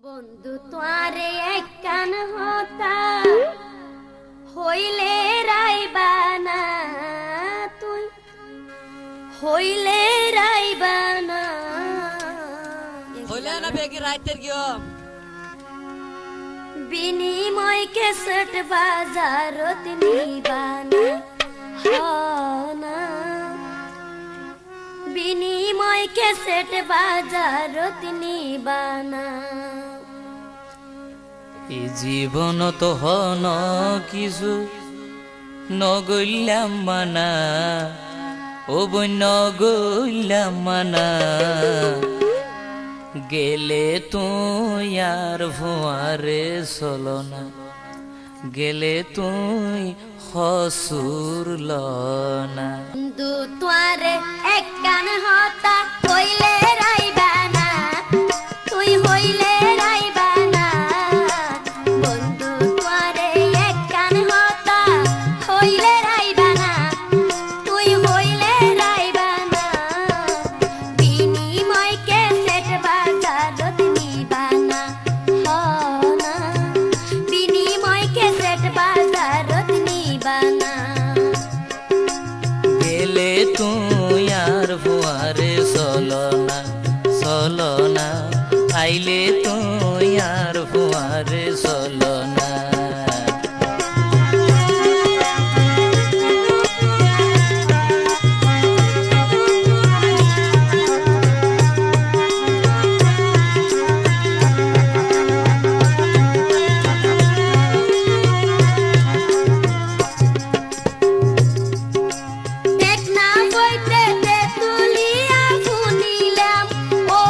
বন্ধু তোয়ারে এক কান হতা হইলে রাইবানা তুই হইলে রাইবানা হইলে না বেগি রাইতের গিয়ে বিনিময় কেসট বাজারত নিবানা হনা বিনিময় কেসট বাজারত নিবানা এই জীবন তো হন কিছু নগইলাম মানা ও বই নগইলাম মানা গেলে তুই আর ভুয়ারে চলো না গেলে তুই হসুর লনা বন্ধু তোয়ারে এক কান হতা হইলে রাইবানা তুই হইলে রাইবানা বন্ধু তোয়ারে এক কান হতা হইলে রাইবানা তুই হইলে রাইবানা বিনিময় কেসেট বাজারত নিবানা হনা বিনিময় কেসেট বাজারত নিবানা গেলে তুই আর ভুয়ারে চলো না আইলে তুই আর ভুয়ারে চলো না দেখনা বইতে তুলিয়া শুনিলাম ও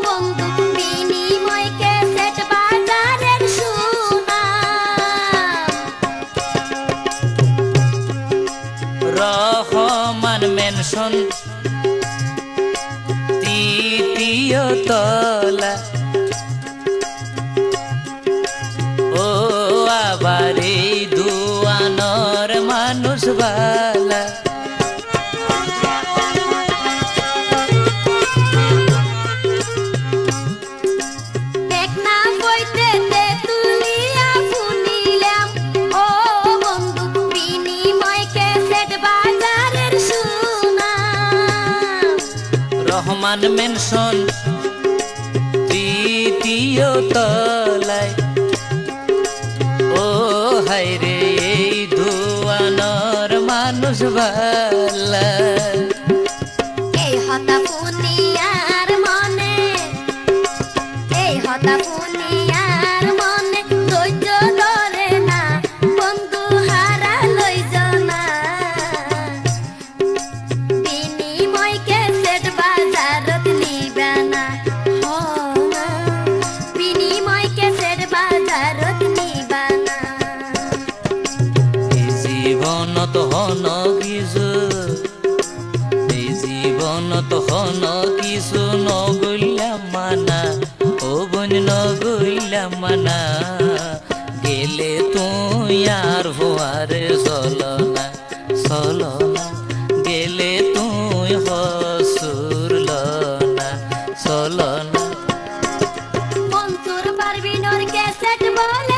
বন্ধু বিনিময় কেসেট বাজারের সুনাম রহমান মেনশন তৃতীয় তলা ও আবার এই দুয়ানর মানুষ বালা দেখনা বইতে তুলিয়া শুনিলাম ও বন্ধু বিনিময় কেসেট বাজারের সুনাম রহমান মেনশন তৃতীয় তলায় ও হায়রে এই দুয়ানর মানুষ বালা এই হতা পুনিয়ার মনে এই হতা পুনিয়ার মনে ধৈর্য ধরে না বন্ধু হারা লইজ না বিনিময় কেসেট বাজারত নিবানা হনা বিনিময় কেসেট বাজারত নিবানা এই জীবনত হন কিছু এই জীবনত হন কিছু নগইলাম মানা ও বোন নগইলাম মানা গেলে তুই আর ভুয়ারে চলো না গেলে তুই হসুর লনা চলো না মনসুর পারভিনোর কেসেট বলে